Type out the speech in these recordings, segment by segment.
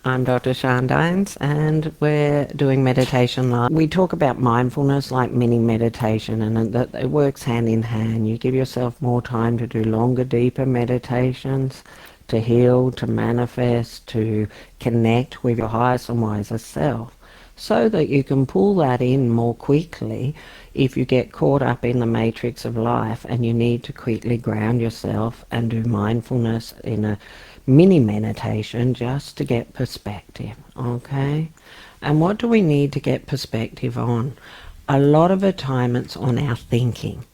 I'm Dr. Sian Dines, and we're doing meditation live. We talk about mindfulness like mini meditation, and that it works hand in hand. You give yourself more time to do longer, deeper meditations, to heal, to manifest, to connect with your highest and wisest self, so that you can pull that in more quickly if you get caught up in the matrix of life and you need to quickly ground yourself and do mindfulness in a mini meditation just to get perspective, okay? And what do we need to get perspective on? A lot of the time it's on our thinking.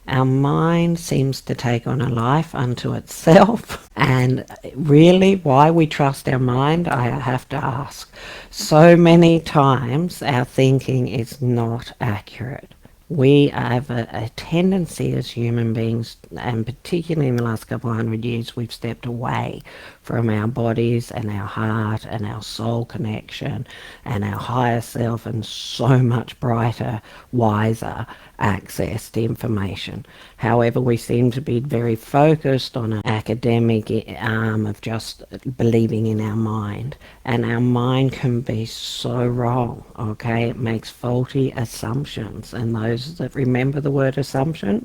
Our mind seems to take on a life unto itself, and really why we trust our mind, I have to ask. So many times our thinking is not accurate. We have a tendency as human beings, and particularly in the last couple of 100 years, we've stepped away from our bodies and our heart and our soul connection and our higher self and so much brighter, wiser access to information. However, we seem to be very focused on an academic arm of just believing in our mind, and our mind can be so wrong, okay? It makes faulty assumptions, and those that remember the word assumption,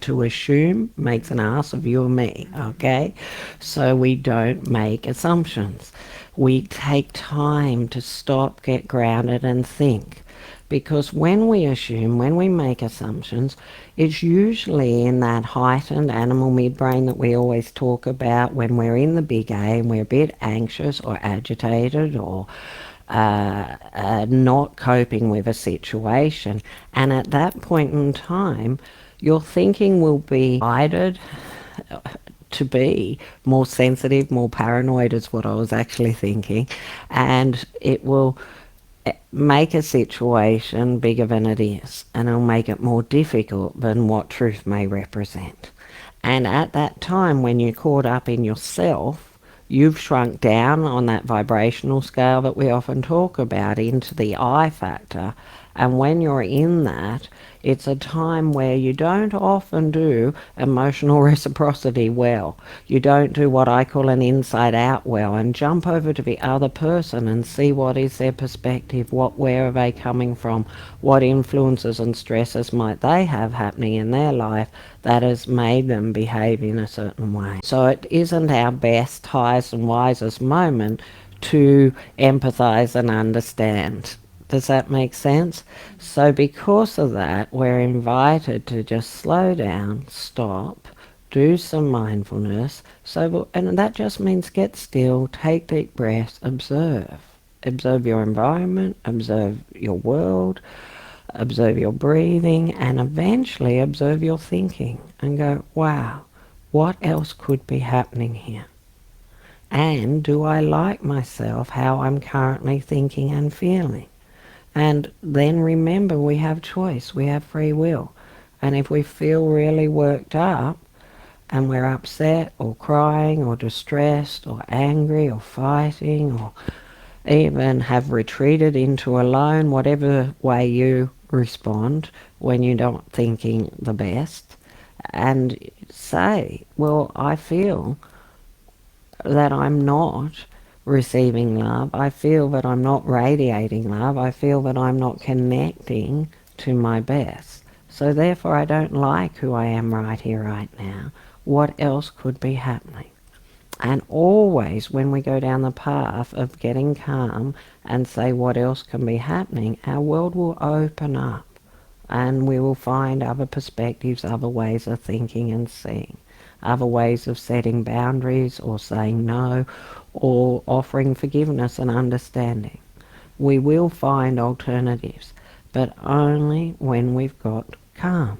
to assume makes an ass of you and me, okay? So we don't make assumptions. We take time to stop, get grounded and think. Because when we assume, when we make assumptions, it's usually in that heightened animal midbrain that we always talk about when we're in the big A and we're a bit anxious or agitated or not coping with a situation. And at that point in time, your thinking will be guided to be more sensitive, more paranoid is what I was actually thinking, and it will make a situation bigger than it is, and it'll make it more difficult than what truth may represent. And at that time, when you're caught up in yourself, you've shrunk down on that vibrational scale that we often talk about into the I factor. And when you're in that, it's a time where you don't often do emotional reciprocity well. You don't do what I call an inside out well, and jump over to the other person and see what is their perspective, where are they coming from, what influences and stresses might they have happening in their life that has made them behave in a certain way. So it isn't our best, highest and wisest moment to empathize and understand. Does that make sense? So because of that, we're invited to just slow down, stop, do some mindfulness. And that just means get still, take deep breaths, observe. Observe your environment, observe your world, observe your breathing, and eventually observe your thinking and go, wow, what else could be happening here? And do I like myself, how I'm currently thinking and feeling? And then remember, we have choice, we have free will. And if we feel really worked up and we're upset or crying or distressed or angry or fighting or even have retreated into alone, whatever way you respond when you're not thinking the best, and say, well, I feel that I'm not receiving love, I feel that I'm not radiating love, I feel that I'm not connecting to my best. So therefore I don't like who I am right here, right now. What else could be happening? And always when we go down the path of getting calm and say what else can be happening, our world will open up and we will find other perspectives, other ways of thinking and seeing, other ways of setting boundaries or saying no, or offering forgiveness and understanding. We will find alternatives, but only when we've got calm.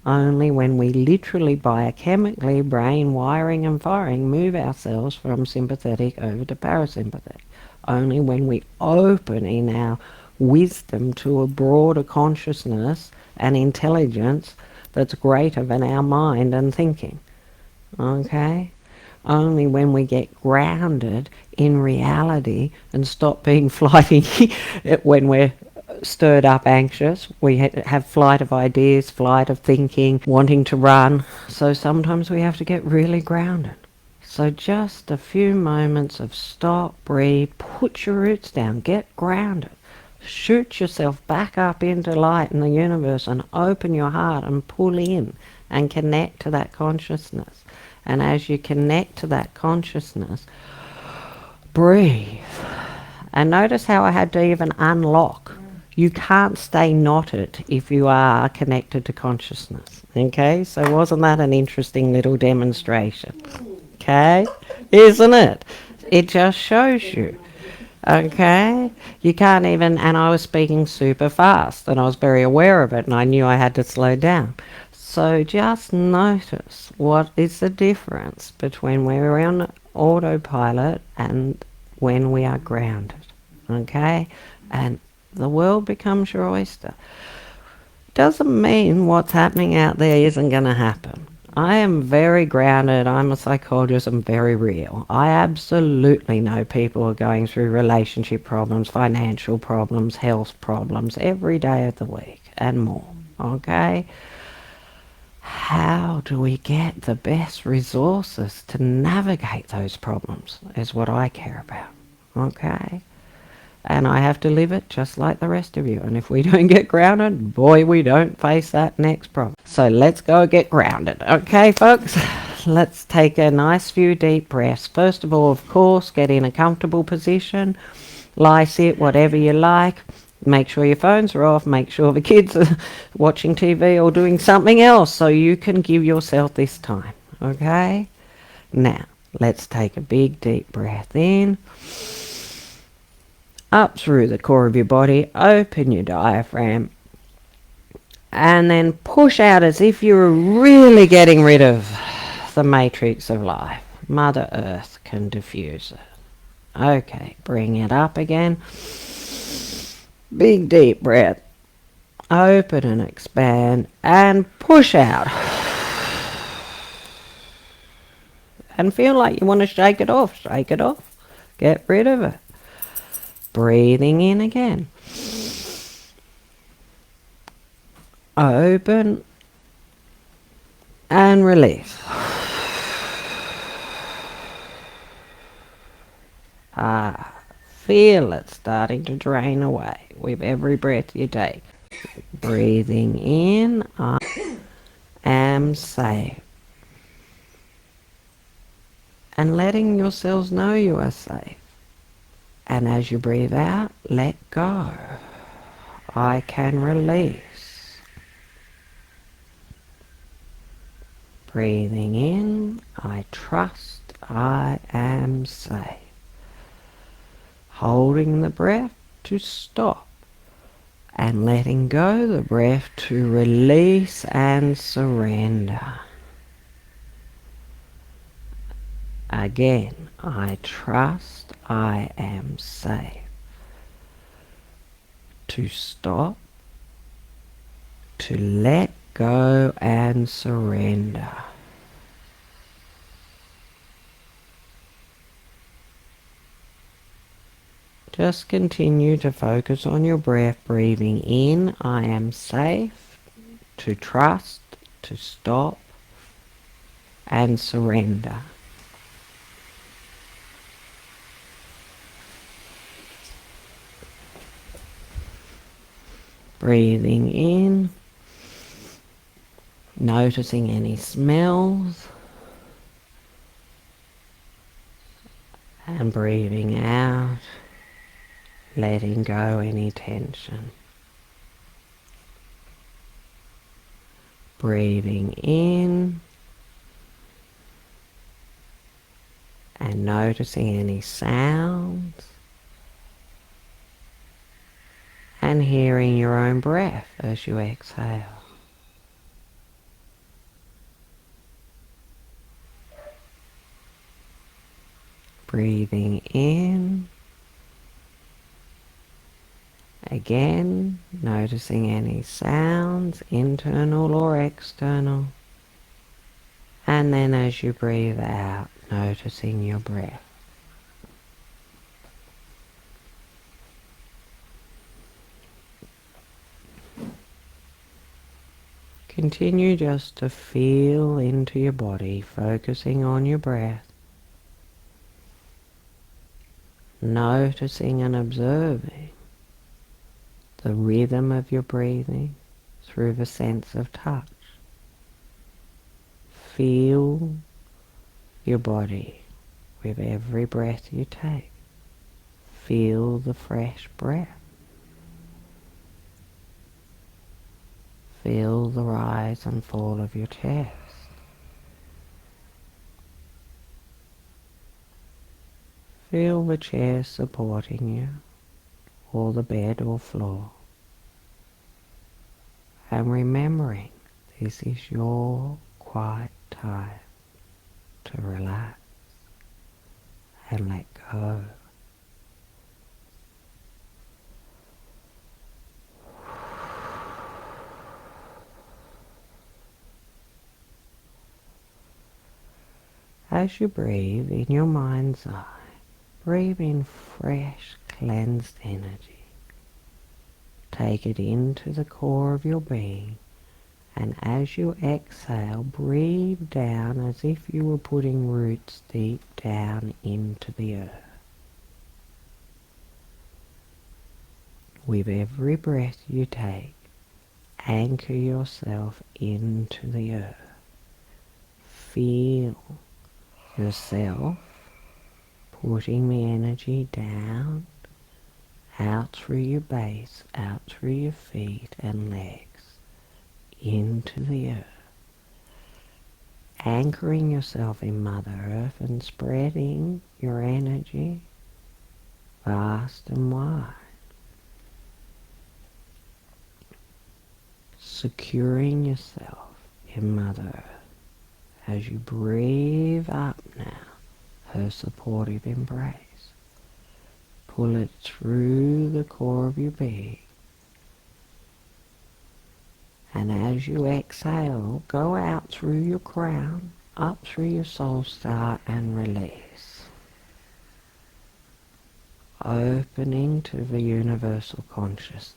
Only when we literally biochemically, brain wiring and firing, move ourselves from sympathetic over to parasympathetic. Only when we open in our wisdom to a broader consciousness and intelligence that's greater than our mind and thinking. Okay? Only when we get grounded in reality and stop being flighty when we're stirred up anxious. We have flight of ideas, flight of thinking, wanting to run. So sometimes we have to get really grounded. So just a few moments of stop, breathe, put your roots down, get grounded. Shoot yourself back up into light in the universe and open your heart and pull in and connect to that consciousness. And as you connect to that consciousness, breathe. And notice how I had to even unlock. You can't stay knotted if you are connected to consciousness. Okay? So wasn't that an interesting little demonstration? Okay? Isn't it? It just shows you. Okay? You can't even, and I was speaking super fast and I was very aware of it and I knew I had to slow down. So just notice what is the difference between when we're on autopilot and when we are grounded. Okay? And the world becomes your oyster. Doesn't mean what's happening out there isn't going to happen. I am very grounded. I'm a psychologist. I'm very real. I absolutely know people are going through relationship problems, financial problems, health problems every day of the week and more. Okay? How do we get the best resources to navigate those problems is what I care about. Okay? And I have to live it just like the rest of you. And if we don't get grounded, boy, we don't face that next problem. So let's go get grounded. Okay, folks? Let's take a nice few deep breaths. First of all, of course, get in a comfortable position. Lie, sit, whatever you like. Make sure your phones are off. Make sure the kids are watching TV or doing something else so you can give yourself this time. Okay? Now, let's take a big deep breath in. Up through the core of your body, open your diaphragm, and then push out as if you were really getting rid of the matrix of life. Mother Earth can diffuse it. Okay, bring it up again. Big deep breath. Open and expand and push out. And feel like you want to shake it off. Shake it off. Get rid of it. Breathing in again. Open and release. Feel it starting to drain away with every breath you take. Breathing in, I am safe. And letting yourselves know you are safe. And as you breathe out, let go. I can release. Breathing in, I trust I am safe. Holding the breath to stop. And letting go the breath to release and surrender. Again, I trust I am safe. To stop, to let go and surrender. Just continue to focus on your breath, breathing in, I am safe, to trust, to stop, and surrender. Breathing in, noticing any smells, and breathing out, letting go any tension. Breathing in, and noticing any sounds, and hearing your own breath as you exhale. Breathing in, again noticing any sounds, internal or external, and then as you breathe out, noticing your breath. Continue just to feel into your body, focusing on your breath. noticing and observing the rhythm of your breathing through the sense of touch. Feel your body with every breath you take. Feel the fresh breath. Feel the rise and fall of your chest. Feel the chair supporting you, or the bed or floor. And remembering this is your quiet time to relax and let go. As you breathe in your mind's eye, breathe in fresh, cleansed energy. Take it into the core of your being, and as you exhale, breathe down as if you were putting roots deep down into the earth. With every breath you take, anchor yourself into the earth. Feel yourself putting the energy down, out through your base, out through your feet and legs, into the earth. Anchoring yourself in Mother Earth and spreading your energy vast and wide. Securing yourself in Mother Earth as you breathe up now, her supportive embrace. Pull it through the core of your being. And as you exhale, go out through your crown, up through your soul star and release. Opening to the universal consciousness.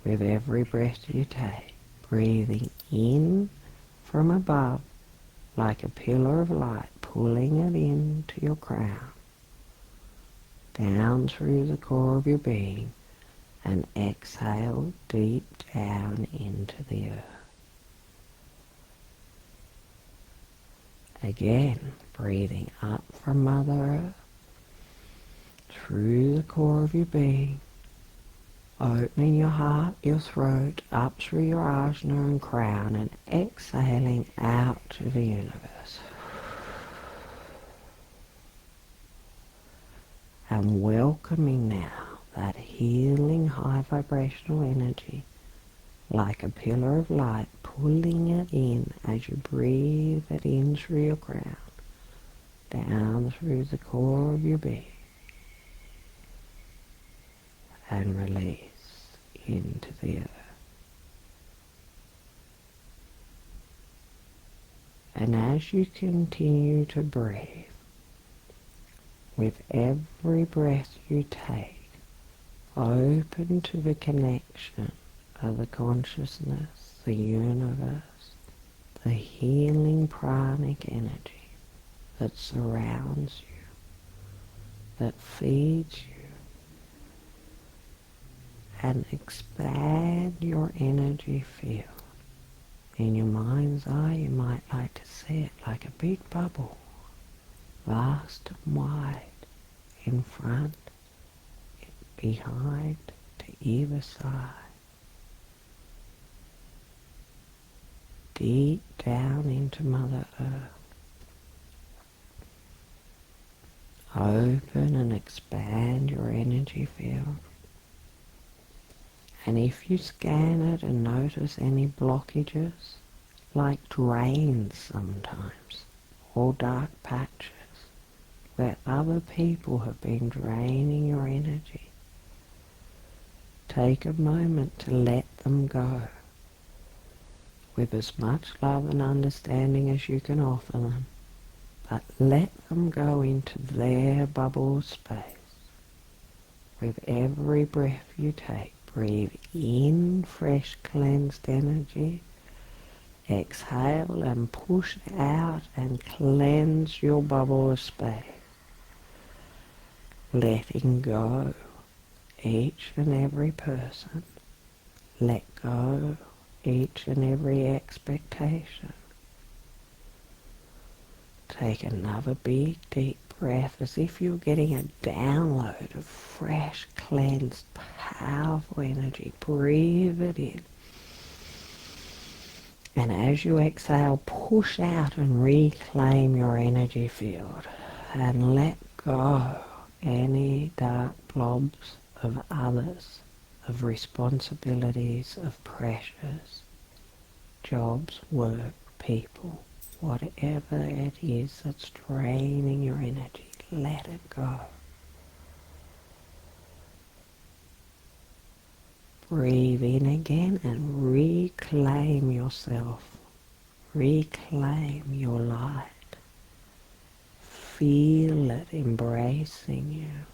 With every breath you take, breathing in from above like a pillar of light, pulling it into your crown, down through the core of your being, and exhale deep down into the earth. Again, breathing up from Mother Earth, through the core of your being, opening your heart, your throat, up through your ajna and crown, and exhaling out to the universe. And welcoming now that healing high vibrational energy like a pillar of light, pulling it in as you breathe it in through your crown, down through the core of your being, and release into the earth. And as you continue to breathe, with every breath you take, open to the connection of the consciousness, the universe, the healing pranic energy that surrounds you, that feeds you, and expand your energy field. In your mind's eye, you might like to see it like a big bubble, vast and wide, in front, behind, to either side. Deep down into Mother Earth. Open and expand your energy field. And if you scan it and notice any blockages, like drains sometimes, or dark patches, where other people have been draining your energy, take a moment to let them go, with as much love and understanding as you can offer them, but let them go into their bubble of space. With every breath you take, breathe in fresh cleansed energy, exhale and push out and cleanse your bubble of space. letting go each and every person. Let go each and every expectation. Take another big deep breath as if you're getting a download of fresh, cleansed, powerful energy. Breathe it in. And as you exhale, push out and reclaim your energy field and let go any dark blobs of others, of responsibilities, of pressures, jobs, work, people, whatever it is that's draining your energy, let it go. Breathe in again and reclaim yourself. Reclaim your light. Feel it embracing you,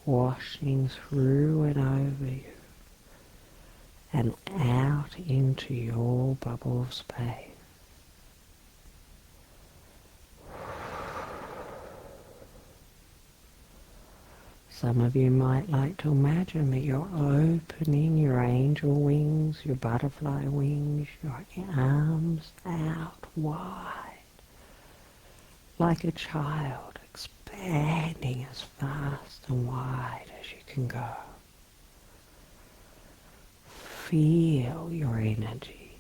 washing through and over you, and out into your bubble of space. Some of you might like to imagine that you're opening your angel wings, your butterfly wings, your arms out wide, like a child, expanding as fast and wide as you can go. Feel your energy.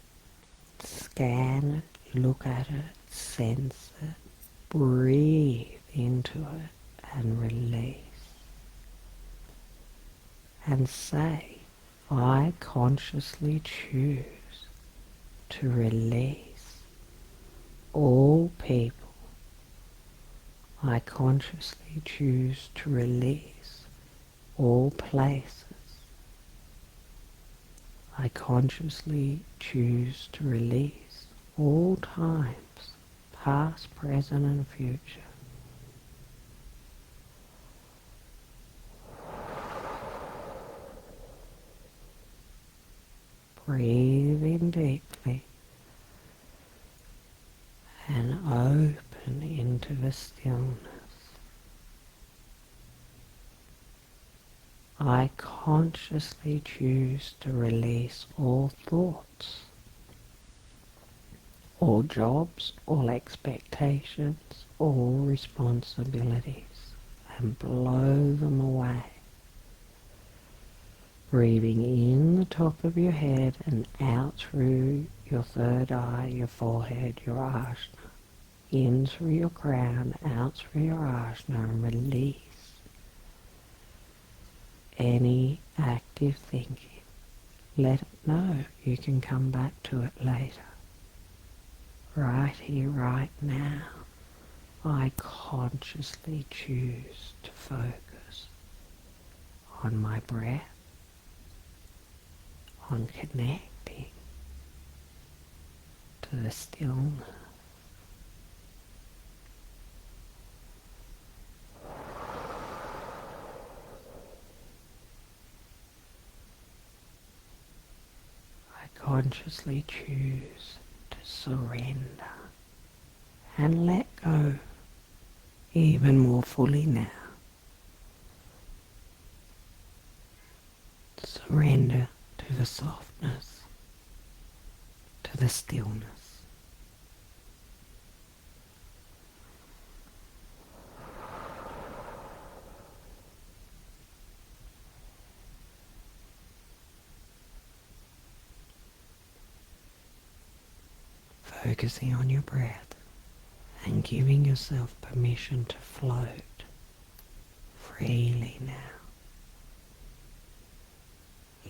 Scan it, look at it, sense it, breathe into it and release. And say, I consciously choose to release all people. I consciously choose to release all places. I consciously choose to release all times, past, present, and future. Breathe in deeply and open into the stillness. I consciously choose to release all thoughts, all jobs, all expectations, all responsibilities, and blow them away. Breathing in the top of your head and out through your third eye, your forehead, your ajna. In through your crown, out through your ajna, and release any active thinking. Let it know you can come back to it later. Right here, right now, I consciously choose to focus on my breath, on connecting to the stillness. I consciously choose to surrender and let go even more fully now. Surrender to the softness, to the stillness. Focusing on your breath and giving yourself permission to float freely now.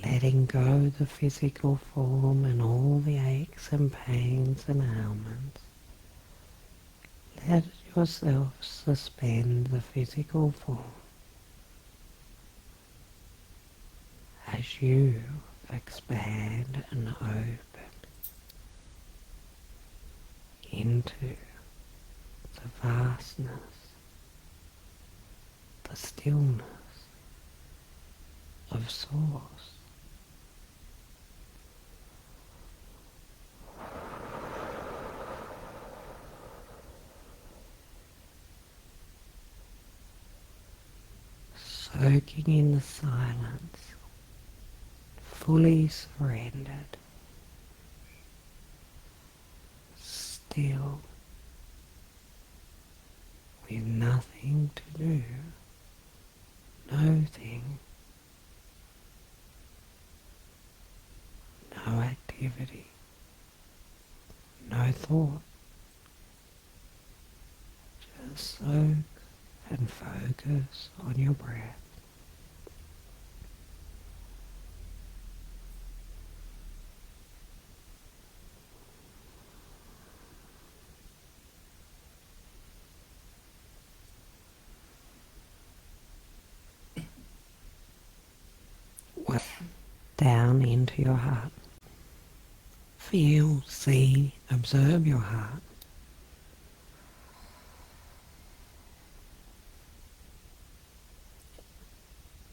Letting go the physical form and all the aches and pains and ailments. Let yourself suspend the physical form as you expand and open into the vastness, the stillness of Source. soaking in the silence, fully surrendered, still, with nothing to do, no thing, no activity, no thought, just soak and focus on your breath. Down into your heart. Feel, see, observe your heart.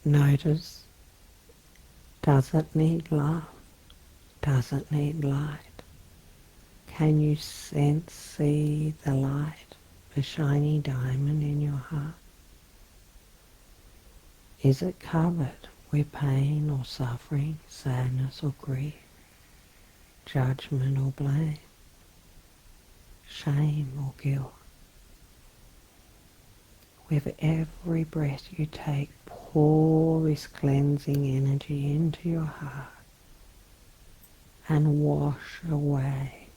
Notice, does it need love? Does it need light? Can you sense, see the light, the shiny diamond in your heart? Is it covered with pain or suffering, sadness or grief, judgment or blame, shame or guilt? With every breath you take, pour this cleansing energy into your heart and wash away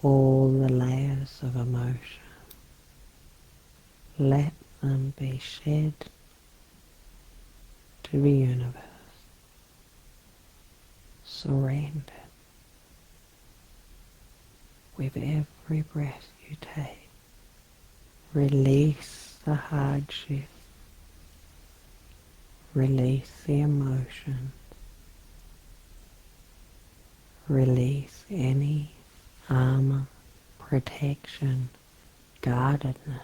all the layers of emotion. Let them be shed to the universe. Surrender with every breath you take. Release the hardship. Release the emotion. Release any armor, protection, guardedness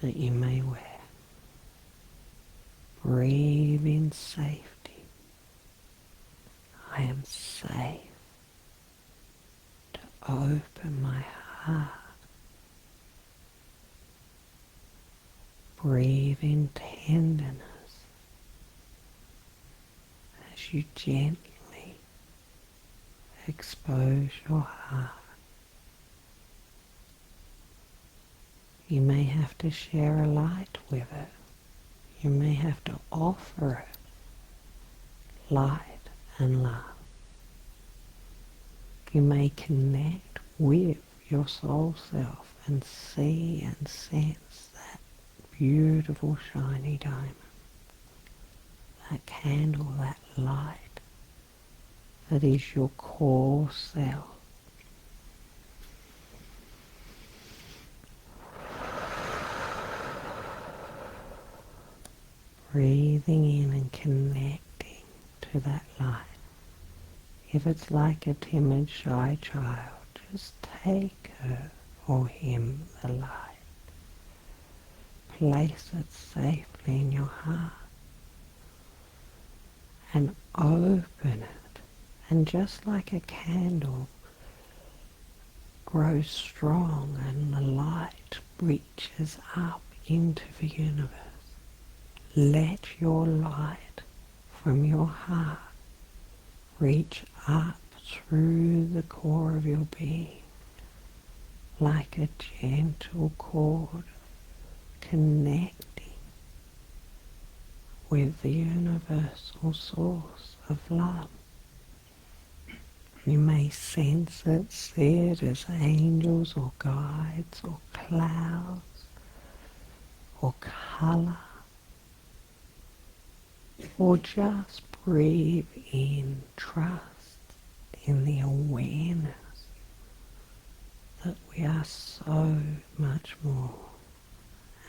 that you may wear. Breathe in safety. I am safe to open my heart. Breathe in tenderness as you gently expose your heart. You may have to share a light with it. You may have to offer it light and love. You may connect with your soul self and see and sense that beautiful shiny diamond, that candle, that light that is your core self. Breathing in and connecting to that light. If it's like a timid, shy child, just take her or him the light. Place it safely in your heart and open it. And just like a candle grows strong and the light reaches up into the universe, let your light from your heart reach up through the core of your being like a gentle cord connecting with the universal source of love. You may sense it, see it as angels or guides or clouds or colour, or just breathe in trust in the awareness that we are so much more,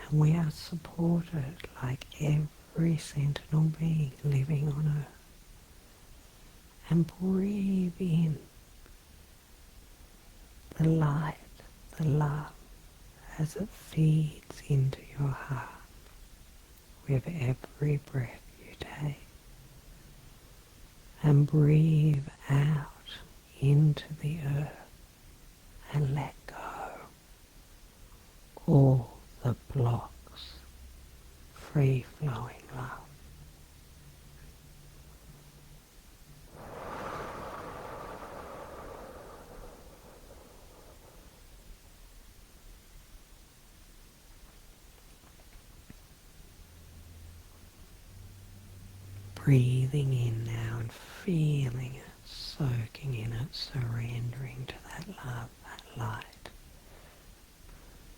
and we are supported like every sentinel being living on earth. And breathe in the light, the love, as it feeds into your heart with every breath you take. And breathe out into the earth and let go all the blocks free-flowing love. Breathing in now and feeling it, soaking in it, surrendering to that love, that light.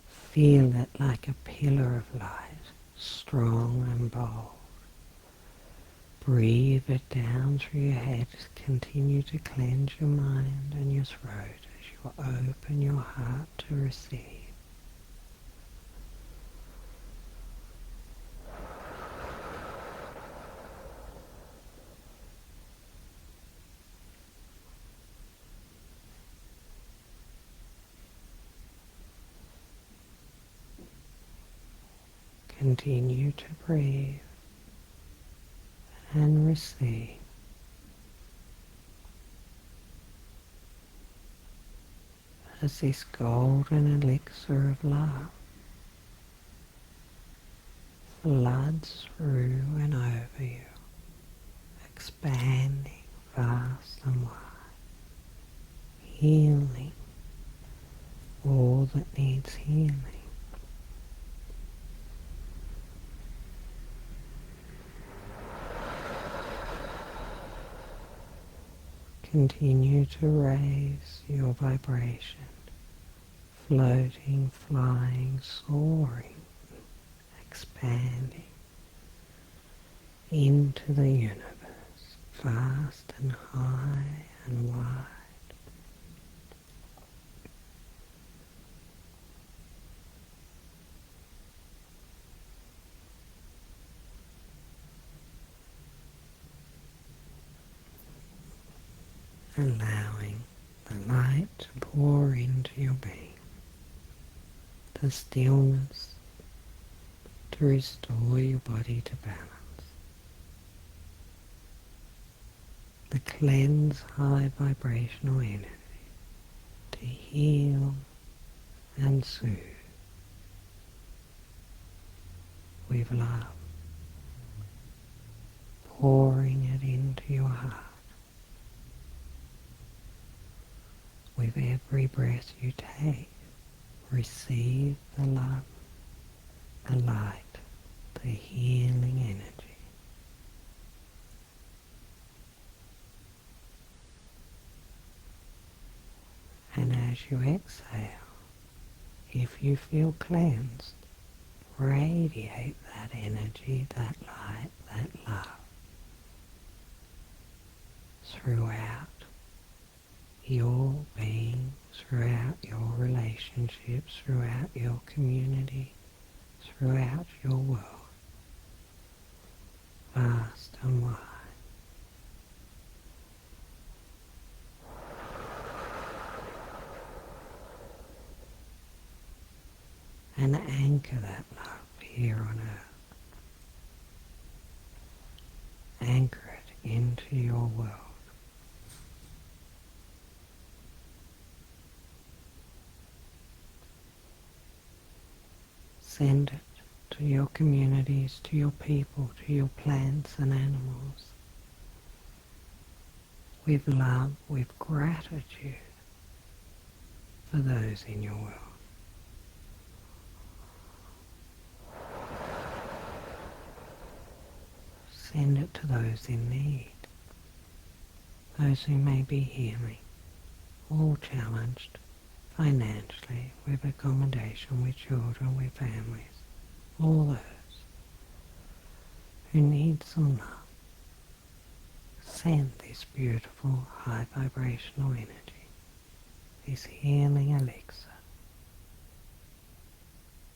Feel it like a pillar of light, strong and bold. Breathe it down through your head. Continue to cleanse your mind and your throat as you open your heart to receive. Continue to breathe and receive. As this golden elixir of love floods through and over you, expanding vast and wide, healing all that needs healing. Continue to raise your vibration, floating, flying, soaring, expanding into the universe, vast and high and wide. Allowing the light to pour into your being, the stillness to restore your body to balance, the cleanse high vibrational energy to heal and soothe with love, pouring it into your heart. With every breath you take, receive the love, the light, the healing energy. And as you exhale, if you feel cleansed, radiate that energy, that light, that love throughout your being, throughout your relationships, throughout your community, throughout your world, vast and wide. And anchor that love here on earth. Anchor it into your world. Send it to your communities, to your people, to your plants and animals. With love, with gratitude for those in your world. Send it to those in need, those who may be healing, all challenged financially, with accommodation, with children, with families, all those who need some love. Send this beautiful high vibrational energy, this healing elixir,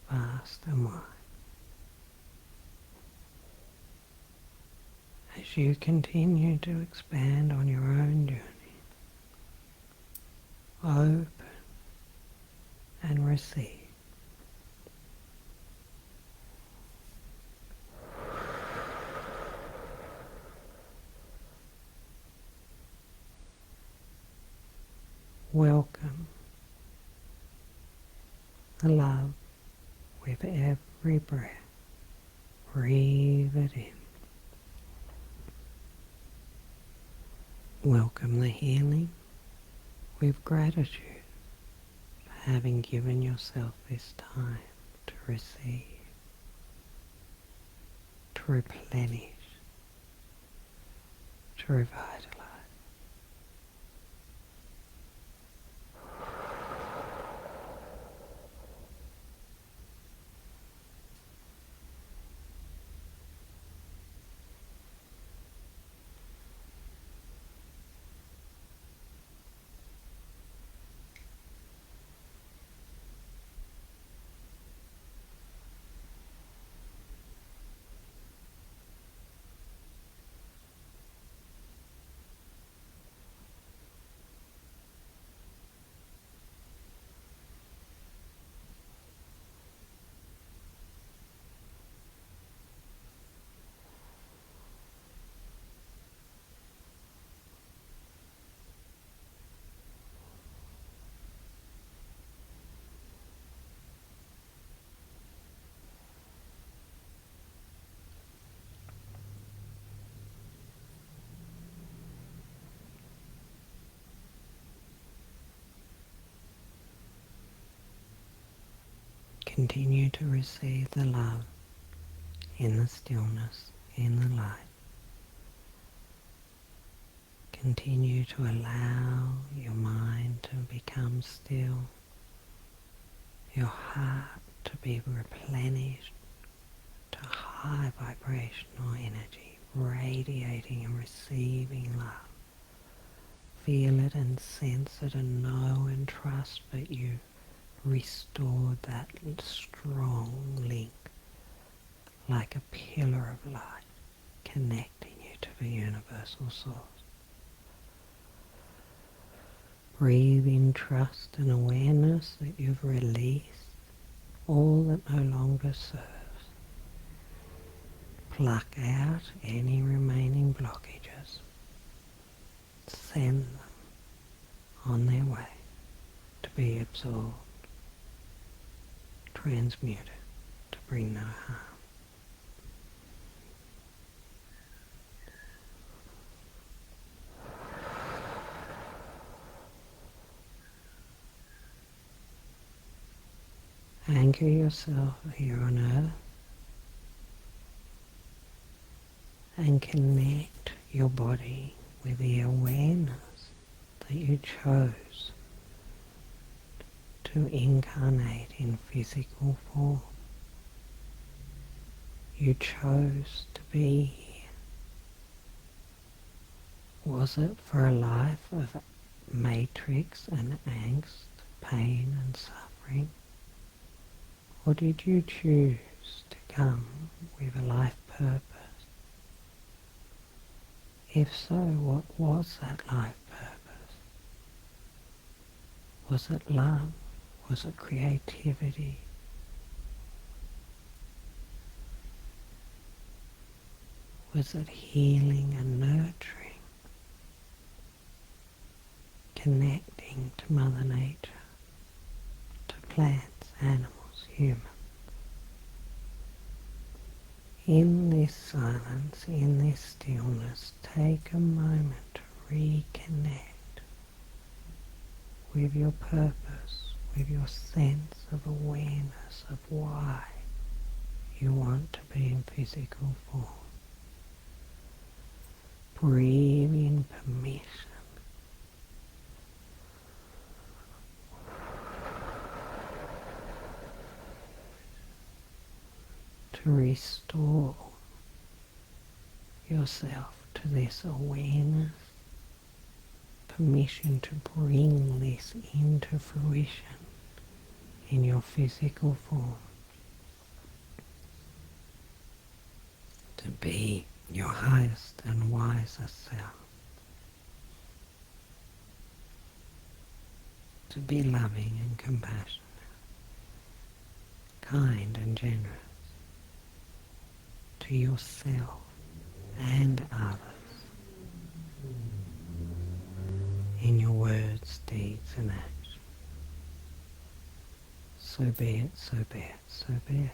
vast and wide. As you continue to expand on your own journey, open and receive. Welcome the love with every breath. Breathe it in. Welcome the healing with gratitude for having given yourself this time to receive, to replenish, to revitalize. Continue to receive the love in the stillness, in the light. Continue to allow your mind to become still, your heart to be replenished to high vibrational energy, radiating and receiving love. Feel it and sense it and know and trust that you restored that strong link like a pillar of light connecting you to the universal source. Breathe in trust and awareness that you've released all that no longer serves. Pluck out any remaining blockages. Send them on their way to be absorbed, transmuted, to bring no harm. Anchor yourself here on earth and connect your body with the awareness that you chose to incarnate in physical form. You chose to be here. Was it for a life of matrix and angst, pain and suffering? Or did you choose to come with a life purpose? If so, what was that life purpose? Was it love? Was it creativity? Was it healing and nurturing? Connecting to Mother Nature, to plants, animals, humans. In this silence, in this stillness, take a moment to reconnect with your purpose, with your sense of awareness of why you want to be in physical form. Breathe in permission. To restore yourself to this awareness, permission to bring this into fruition in your physical form, to be your highest and wisest self, to be loving and compassionate, kind and generous, to yourself and others, in your words, deeds and actions. So be it, so be it, so be it.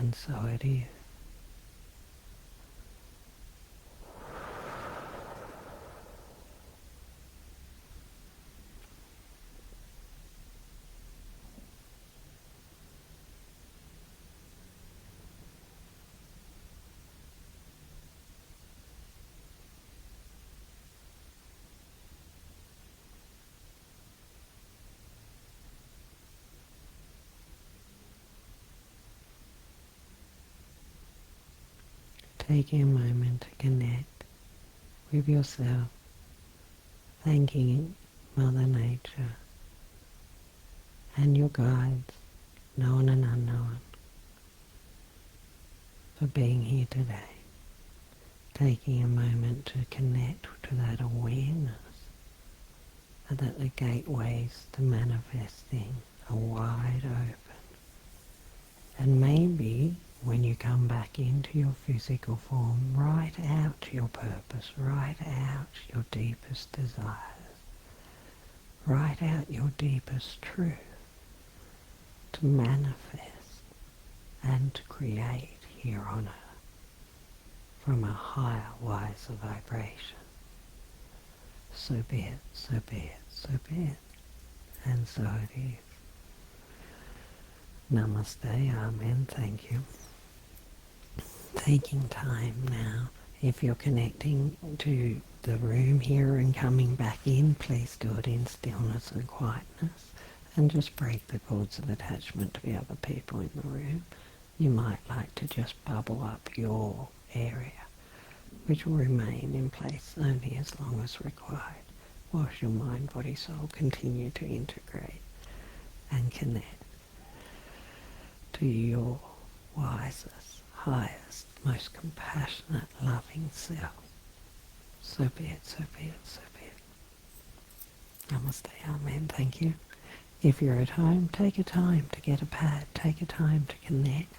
And so it is. Taking a moment to connect with yourself, thanking Mother Nature and your guides, known and unknown, for being here today. Taking a moment to connect to that awareness that the gateways to manifesting are wide open. And maybe when you come back into your physical form, write out your purpose, write out your deepest desires, write out your deepest truth to manifest and to create here on earth from a higher, wiser vibration. So be it, so be it, so be it. And so it is. Namaste, Amen, thank you. Taking time now, if you're connecting to the room here and coming back in, please do it in stillness and quietness, and just break the cords of attachment to the other people in the room. You might like to just bubble up your area, which will remain in place only as long as required, whilst your mind, body, soul continue to integrate and connect to your wisest, highest, most compassionate, loving self. So be it, so be it, so be it. Namaste, Amen, thank you. If you're at home, take a time to get a pad, take a time to connect,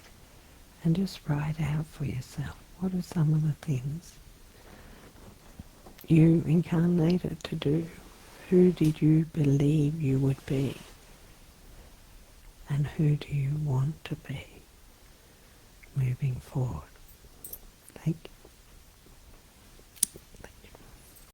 and just write out for yourself, what are some of the things you incarnated to do? Who did you believe you would be? And who do you want to be moving forward? Thank you.